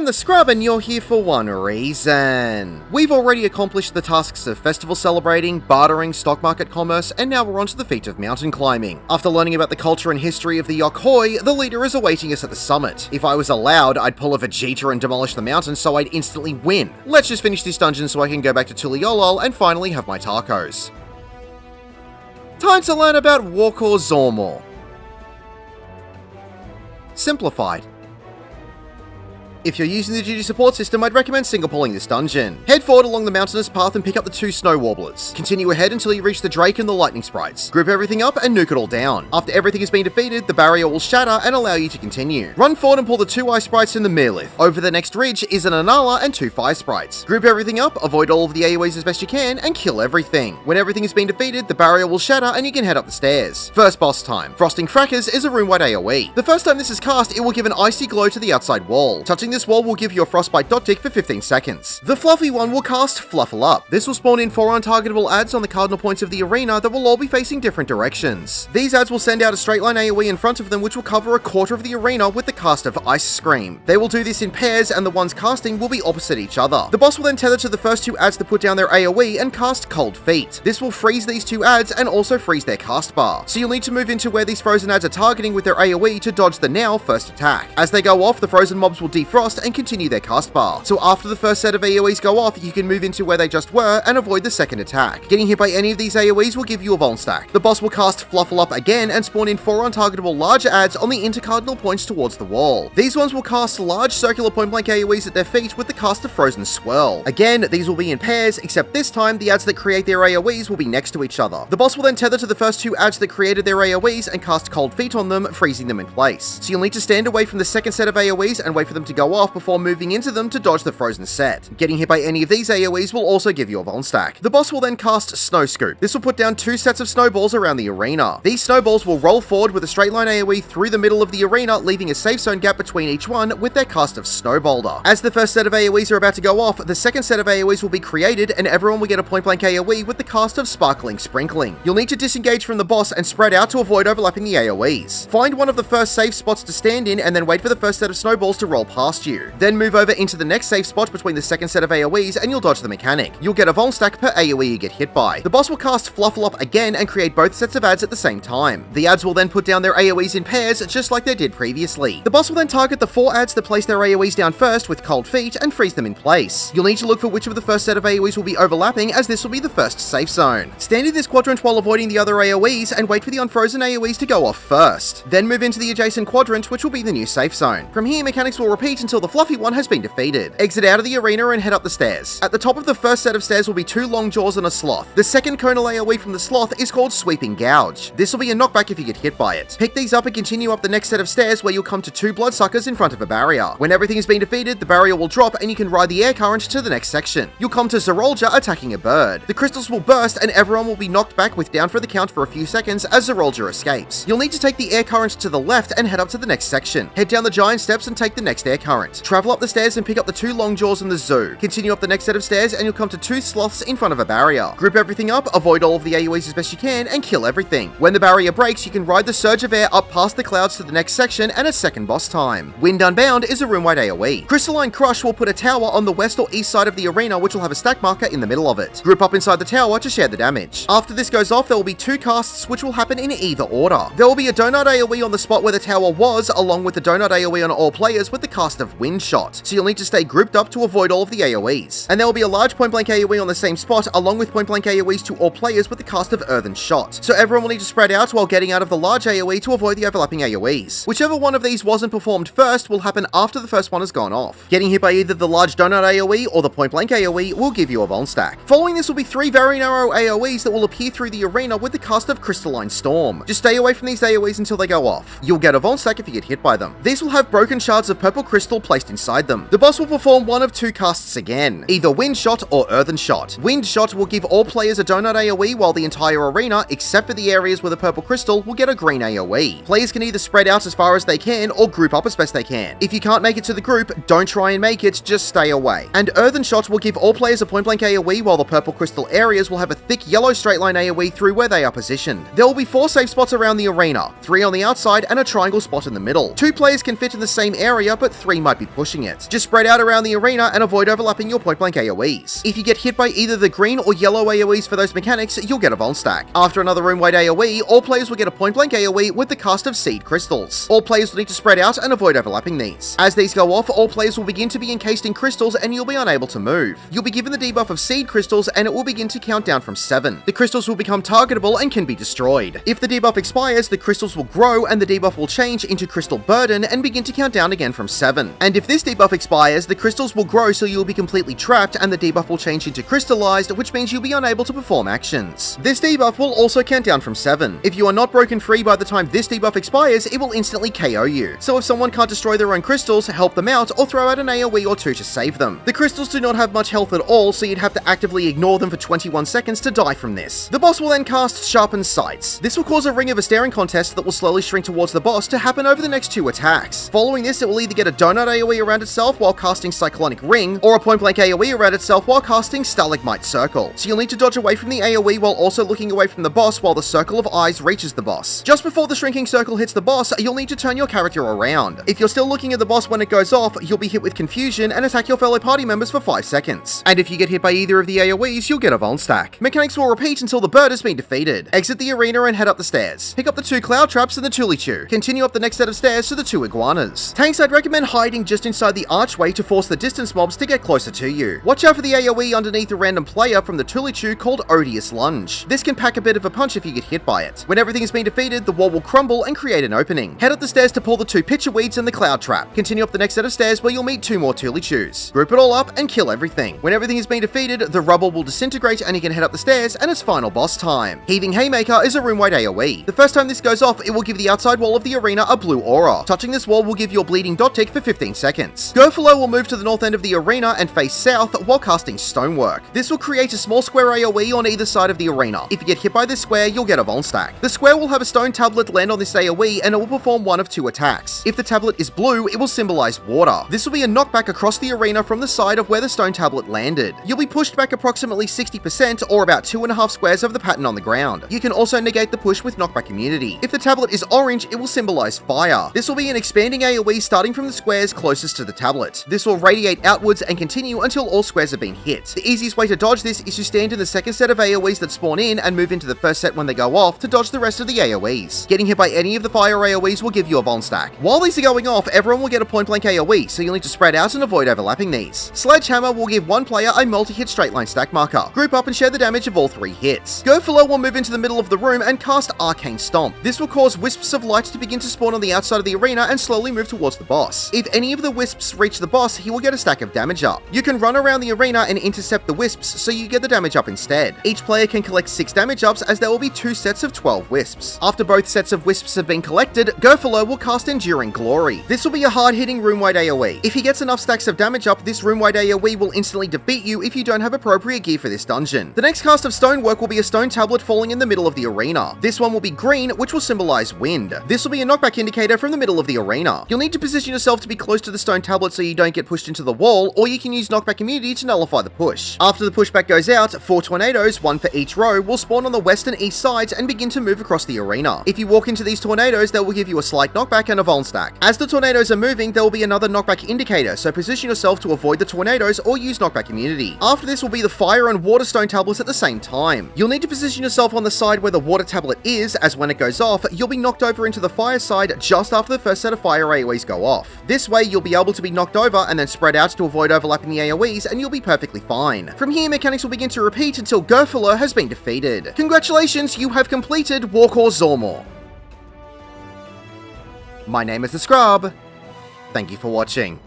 the Scrub and you're here for one reason. We've already accomplished the tasks of festival celebrating, bartering, stock market commerce, and now we're on to the feat of mountain climbing. After learning about the culture and history of the Worqor, the leader is awaiting us at the summit. If I was allowed, I'd pull a Vegeta and demolish the mountain so I'd instantly win. Let's just finish this dungeon so I can go back to Tuliolol and finally have my tacos. Time to learn about Worqor Zormor. Simplified. If you're using the GG support system, I'd recommend single pulling this dungeon. Head forward along the mountainous path and pick up the 2 snow warblers. Continue ahead until you reach the Drake and the lightning sprites. Group everything up and nuke it all down. After everything has been defeated, the barrier will shatter and allow you to continue. Run forward and pull the 2 ice sprites in the Meerlith. Over the next ridge is an Anala and 2 fire sprites. Group everything up, avoid all of the AoEs as best you can, and kill everything. When everything has been defeated, the barrier will shatter and you can head up the stairs. First boss time. Frosting Crackers is a room-wide AoE. The first time this is cast, it will give an icy glow to the outside wall. Touching this wall will give you a frostbite dot tick for 15 seconds. The fluffy one will cast Fluffle Up. This will spawn in 4 untargetable ads on the cardinal points of the arena that will all be facing different directions. These ads will send out a straight line AoE in front of them which will cover a quarter of the arena with the cast of Ice Scream. They will do this in pairs and the ones casting will be opposite each other. The boss will then tether to the first 2 ads that put down their AoE and cast Cold Feet. This will freeze these 2 ads and also freeze their cast bar. So you'll need to move into where these frozen ads are targeting with their AoE to dodge the now first attack. As they go off, the frozen mobs will defrost and continue their cast bar. So after the first set of AoEs go off, you can move into where they just were and avoid the second attack. Getting hit by any of these AoEs will give you a Vuln stack. The boss will cast Fluffle Up again and spawn in 4 untargetable large ads on the intercardinal points towards the wall. These ones will cast large circular point blank AoEs at their feet with the cast of Frozen Swirl. Again, these will be in pairs, except this time the ads that create their AoEs will be next to each other. The boss will then tether to the first 2 ads that created their AoEs and cast Cold Feet on them, freezing them in place. So you'll need to stand away from the second set of AoEs and wait for them to go off before moving into them to dodge the frozen set. Getting hit by any of these AoEs will also give you a Vuln stack. The boss will then cast Snow Scoop. This will put down 2 sets of snowballs around the arena. These snowballs will roll forward with a straight line AoE through the middle of the arena, leaving a safe zone gap between each one with their cast of Snow Boulder. As the first set of AoEs are about to go off, the second set of AoEs will be created and everyone will get a point blank AoE with the cast of Sparkling Sprinkling. You'll need to disengage from the boss and spread out to avoid overlapping the AoEs. Find one of the first safe spots to stand in and then wait for the first set of snowballs to roll past you. Then move over into the next safe spot between the second set of AoEs and you'll dodge the mechanic. You'll get a Vuln stack per AoE you get hit by. The boss will cast Fluffle Up again and create both sets of ads at the same time. The ads will then put down their AoEs in pairs just like they did previously. The boss will then target the 4 ads that place their AoEs down first with Cold Feet and freeze them in place. You'll need to look for which of the first set of AoEs will be overlapping as this will be the first safe zone. Stand in this quadrant while avoiding the other AoEs and wait for the unfrozen AoEs to go off first. Then move into the adjacent quadrant which will be the new safe zone. From here mechanics will repeat until the fluffy one has been defeated. Exit out of the arena and head up the stairs. At the top of the first set of stairs will be 2 long jaws and a sloth. The second conal AoE from the sloth is called Sweeping Gouge. This will be a knockback if you get hit by it. Pick these up and continue up the next set of stairs where you'll come to 2 bloodsuckers in front of a barrier. When everything has been defeated, the barrier will drop and you can ride the air current to the next section. You'll come to Zerolja attacking a bird. The crystals will burst and everyone will be knocked back with down for the count for a few seconds as Zerolja escapes. You'll need to take the air current to the left and head up to the next section. Head down the giant steps and take the next air current. Travel up the stairs and pick up the 2 long jaws in the zoo. Continue up the next set of stairs and you'll come to 2 sloths in front of a barrier. Group everything up, avoid all of the AoEs as best you can, and kill everything. When the barrier breaks, you can ride the surge of air up past the clouds to the next section and a second boss time. Wind Unbound is a room-wide AoE. Crystalline Crush will put a tower on the west or east side of the arena which will have a stack marker in the middle of it. Group up inside the tower to share the damage. After this goes off, there will be 2 casts which will happen in either order. There will be a Donut AoE on the spot where the tower was, along with the Donut AoE on all players with the cast of Wind Shot. So you'll need to stay grouped up to avoid all of the AoEs. And there will be a large point blank AoE on the same spot, along with point blank AoEs to all players with the cast of Earthen Shot. So everyone will need to spread out while getting out of the large AoE to avoid the overlapping AoEs. Whichever one of these wasn't performed first will happen after the first one has gone off. Getting hit by either the large donut AoE or the point blank AoE will give you a Vuln stack. Following this will be 3 very narrow AoEs that will appear through the arena with the cast of Crystalline Storm. Just stay away from these AoEs until they go off. You'll get a Vuln stack if you get hit by them. These will have broken shards of purple crystal placed inside them. The boss will perform one of 2 casts again, either Wind Shot or Earthen Shot. Wind Shot will give all players a donut AoE while the entire arena, except for the areas with a purple crystal, will get a green AoE. Players can either spread out as far as they can or group up as best they can. If you can't make it to the group, don't try and make it, just stay away. And Earthen Shot will give all players a point blank AoE while the purple crystal areas will have a thick yellow straight line AoE through where they are positioned. There will be 4 safe spots around the arena, 3 on the outside and a triangle spot in the middle. 2 players can fit in the same area, but 3 might be pushing it. Just spread out around the arena and avoid overlapping your point-blank AoEs. If you get hit by either the green or yellow AoEs for those mechanics, you'll get a Vol stack. After another room-wide AoE, all players will get a point-blank AoE with the cast of Seed Crystals. All players will need to spread out and avoid overlapping these. As these go off, all players will begin to be encased in crystals and you'll be unable to move. You'll be given the debuff of Seed Crystals and it will begin to count down from 7. The crystals will become targetable and can be destroyed. If the debuff expires, the crystals will grow and the debuff will change into Crystal Burden and begin to count down again from 7. And if this debuff expires, the crystals will grow so you'll be completely trapped and the debuff will change into Crystallized, which means you'll be unable to perform actions. This debuff will also count down from 7. If you are not broken free by the time this debuff expires, it will instantly KO you. So if someone can't destroy their own crystals, help them out or throw out an AoE or 2 to save them. The crystals do not have much health at all, so you'd have to actively ignore them for 21 seconds to die from this. The boss will then cast Sharpened Sights. This will cause a Ring of a Staring contest that will slowly shrink towards the boss to happen over the next 2 attacks. Following this, it will either get a Donut AoE around itself while casting Cyclonic Ring, or a point-blank AoE around itself while casting Stalagmite Circle. So you'll need to dodge away from the AoE while also looking away from the boss while the Circle of Eyes reaches the boss. Just before the Shrinking Circle hits the boss, you'll need to turn your character around. If you're still looking at the boss when it goes off, you'll be hit with confusion and attack your fellow party members for 5 seconds. And if you get hit by either of the AoEs, you'll get a Vol stack. Mechanics will repeat until the bird has been defeated. Exit the arena and head up the stairs. Pick up the 2 Cloud Traps and the Tulichu. Continue up the next set of stairs to the 2 Iguanas. Tanks, I'd recommend hiding just inside the archway to force the distance mobs to get closer to you. Watch out for the AoE underneath a random player from the Tulichu called Odious Lunge. This can pack a bit of a punch if you get hit by it. When everything has been defeated, the wall will crumble and create an opening. Head up the stairs to pull the 2 Pitcher Weeds and the Cloud Trap. Continue up the next set of stairs where you'll meet 2 more Tulichus. Group it all up and kill everything. When everything has been defeated, the rubble will disintegrate and you can head up the stairs and it's final boss time. Heaving Haymaker is a room-wide AoE. The first time this goes off, it will give the outside wall of the arena a blue aura. Touching this wall will give your bleeding dot tick for 15 seconds. Gurfalo will move to the north end of the arena and face south while casting Stonework. This will create a small square AoE on either side of the arena. If you get hit by this square, you'll get a Vol stack. The square will have a stone tablet land on this AoE and it will perform one of 2 attacks. If the tablet is blue, it will symbolize water. This will be a knockback across the arena from the side of where the stone tablet landed. You'll be pushed back approximately 60% or about 2.5 squares of the pattern on the ground. You can also negate the push with knockback immunity. If the tablet is orange, it will symbolize fire. This will be an expanding AoE starting from the squares closest to the tablet. This will radiate outwards and continue until all squares have been hit. The easiest way to dodge this is to stand in the second set of AoEs that spawn in and move into the first set when they go off to dodge the rest of the AoEs. Getting hit by any of the fire AoEs will give you a Vol stack. While these are going off, everyone will get a point-blank AoE, so you'll need to spread out and avoid overlapping these. Sledgehammer will give one player a multi-hit straight line stack marker. Group up and share the damage of all 3 hits. Gurfalo will move into the middle of the room and cast Arcane Stomp. This will cause wisps of light to begin to spawn on the outside of the arena and slowly move towards the boss. If any of the wisps reach the boss, he will get a stack of damage up. You can run around the arena and intercept the wisps, so you get the damage up instead. Each player can collect 6 damage ups as there will be 2 sets of 12 wisps. After both sets of wisps have been collected, Gurfalo will cast Enduring Glory. This will be a hard-hitting room-wide AoE. If he gets enough stacks of damage up, this room-wide AoE will instantly defeat you if you don't have appropriate gear for this dungeon. The next cast of Stonework will be a stone tablet falling in the middle of the arena. This one will be green, which will symbolize wind. This will be a knockback indicator from the middle of the arena. You'll need to position yourself to be close to the stone tablet so you don't get pushed into the wall, or you can use knockback immunity to nullify the push. After the pushback goes out, 4 tornadoes, 1 for each row, will spawn on the west and east sides and begin to move across the arena. If you walk into these tornadoes, they will give you a slight knockback and a Vol stack. As the tornadoes are moving, there will be another knockback indicator, so position yourself to avoid the tornadoes or use knockback immunity. After this will be the fire and water stone tablets at the same time. You'll need to position yourself on the side where the water tablet is, as when it goes off, you'll be knocked over into the fire side just after the first set of fire AoEs go off. This way, you'll be able to be knocked over and then spread out to avoid overlapping the AoEs, and you'll be perfectly fine. From here, mechanics will begin to repeat until Gurfalo has been defeated. Congratulations, you have completed Worqor Zormor. My name is The Scrub. Thank you for watching.